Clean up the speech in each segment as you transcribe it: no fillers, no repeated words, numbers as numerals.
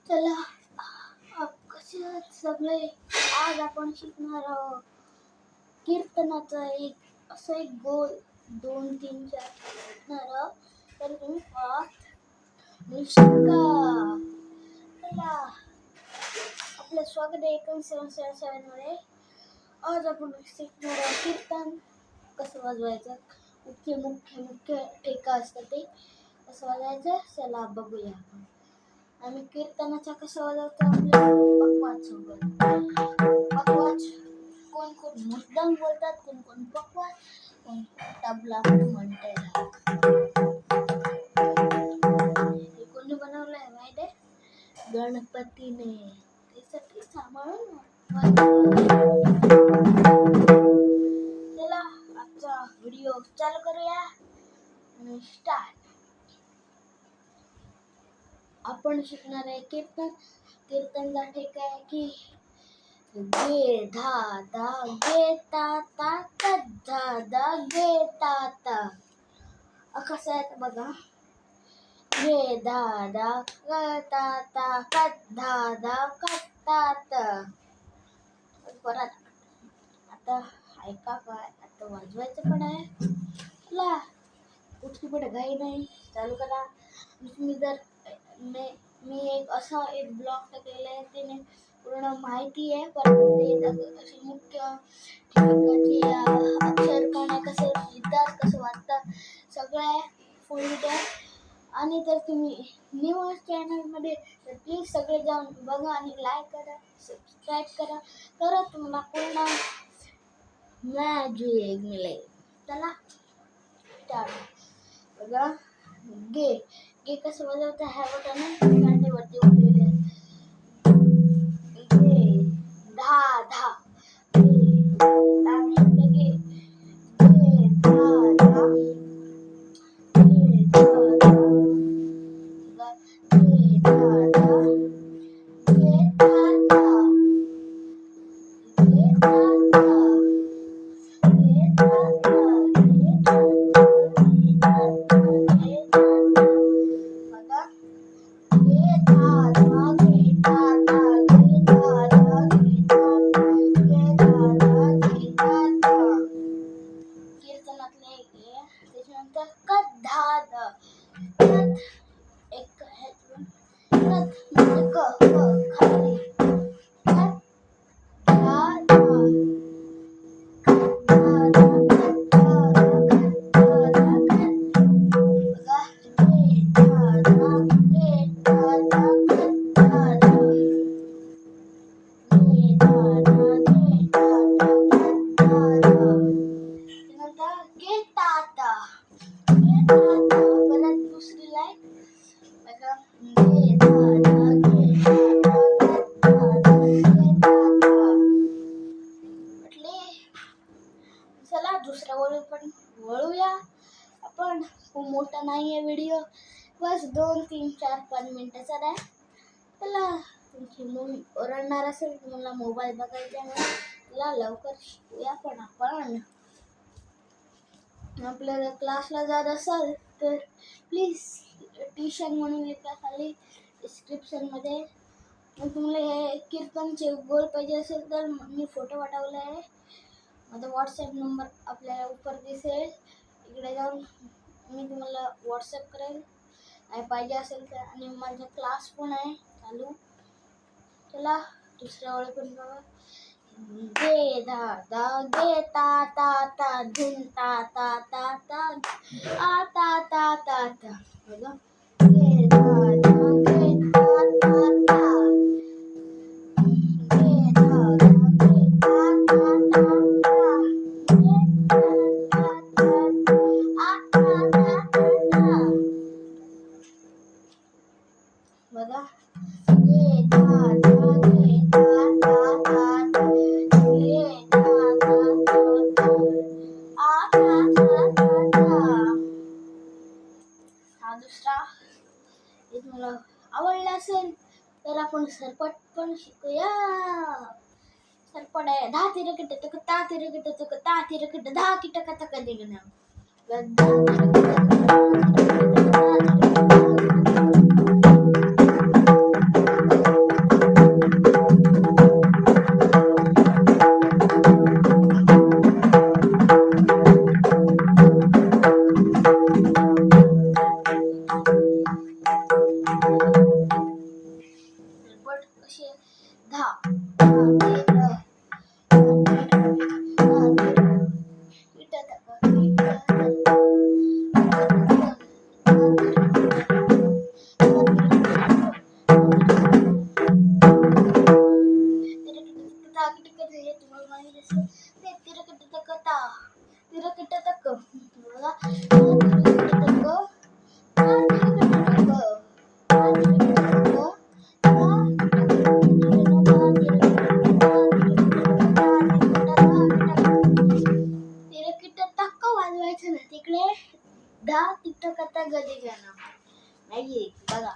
चला कसे सगळे आज आपण शिकणार आहोत कीर्तनाचा एक गोल 2 3 4 शिकणार आहोत. तर तुम्ही शिका. चला आपलं स्वागत आहे 1777 मध्ये. आज आपण शिकणार आहोत कीर्तन कसं वाजवायचं. मुख्य ठेका असतं ते कसं वाजवायचं. चला बघूया आपण. आम्ही कीर्तनाचा कसं वाजवतो पकवाज कोण मुद्दाम बोलतात, कोण पकवाज, कोण तबला म्हणते. हे कोणी बनवलंय माहिती आहे? गणपतीने. त्यासाठी सांभाळून चला आजचा व्हिडिओ चालू करूया. स्टार्ट. आपण शिकणार आहे कीर्तनचा ठेका आहे की गे धा धा गे ता ता कद धा धा गे ता ता. कसं आहे बघा. गे धा धा ग ता ता कद धा धा कद ता ता. परत आता ऐका काय. आता वाजवायचं पण आहे. चला कुठची पण घाई नाही. चालू करा. मी एक ब्लॉग टाकलेला आहे. त्याने पूर्ण माहिती आहे. परंतु असे मुख्य ठिकाणचे अक्षर काय कसे लिहितात, कसं वाचतात सगळं फुल व्हिडिओ. आणि तर तुम्ही न्यू चॅनलमध्ये तर प्लीज सगळे जाऊन बघा आणि लाईक करा, सबस्क्राईब करा. तर तुम्हाला पूर्ण मॅजिक मिळेल. चला स्टार्ट. बघा गे कसं वाजवतं ह्या बटन कांडीवरती उठलेले आहे. गे धा धा गे धा धा चला दुसऱ्या वळूया आपण. खूप मोठा नाहीये व्हिडिओ. बस 2 3 4 5 मिनिटाचा आहे. चला तुमची मूवी ओरडणार असेल, तुम्हाला मोबाईल बघायचा आहे, चला लवकर शिकूया. पण आपण आपल्याला क्लासला जात असाल तर प्लीज ट्युशन म्हणून लिहा खाली डिस्क्रिप्शनमध्ये. मग तुम्हाला हे कीर्तनचे गोल पाहिजे असेल तर मी फोटो पाठवला आहे. माझा व्हॉट्सॲप नंबर आपल्याला उपर दिसेल. इकडे जाऊन मी तुम्हाला व्हॉट्सॲप करेल काय पाहिजे असेल तर. आणि माझा क्लास पण आहे चालू. चला दुसऱ्या वेळ पण बघा. गे धा धा गे ता ता ता धुन ता ता ता ता आ ता ता ता ता. बघा गे धा धा गे ता ता ता गे धा धा गे ता ता ता गे ता ता ता आ ता ता ता. असेल तर आपण सरपट पण शिकूया. सरपट आहे. 10 तिरकट तक ता तिरकट तक ता तिरकट 10 कीटक तक निघणं. सरपट कशी 10 वाजवायचं ना तिकडे 10 कीटक आता गदी जाणार नाही बघा.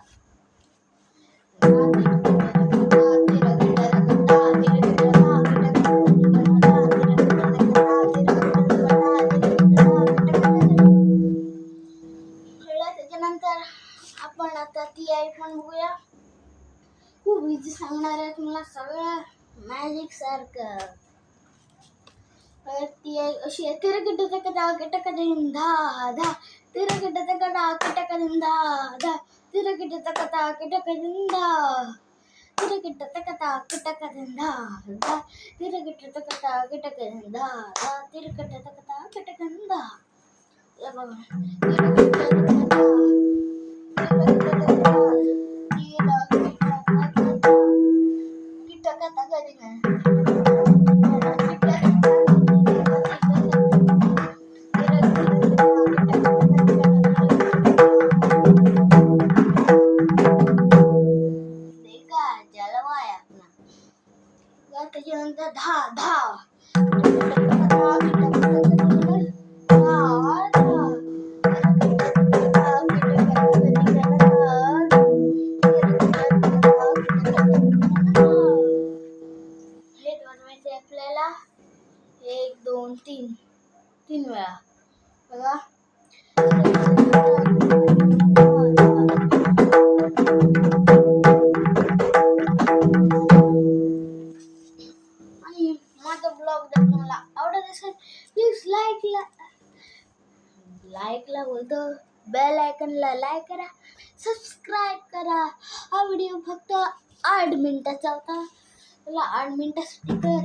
त्याच्यानंतर आपण आता ती आई पण बघूया. खूप इझी सांगणार आहे तुम्हाला सगळं मॅजिक सारखं. ती आई अशी आहे. तिरकट तक ता कीटक धा धा तिरकट तक ता कीटक धा तिरकट तक ता कीटक धा तिरकट तक ता कीटक धा तिरकट तक ता कीटक धा तिरकट तक ता कीटक धा. हे बघा कीटक तक त्याच्यानंतर 10 हे बनवायचे आपल्याला 1 2 3 वेळा बघा. आणि माझा ब्लॉग जर तुम्हाला आवडत असेल प्लीज लाईकला बोलतो बेल आयकनला लाईक करा, सबस्क्राईब करा. हा व्हिडिओ फक्त 8 मिनिटाचा होता. त्याला 8 मिनिटासाठी तर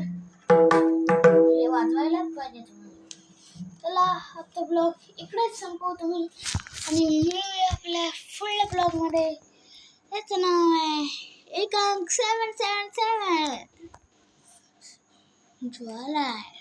हे वाजवायलाच पाहिजे तुम्ही. चला आता ब्लॉग इकडेच संपवतो मी आणि मिळूया आपल्या फुल ब्लॉगमध्ये. याचं नाव आहे 1 अंक 777 ज्वाला आहे.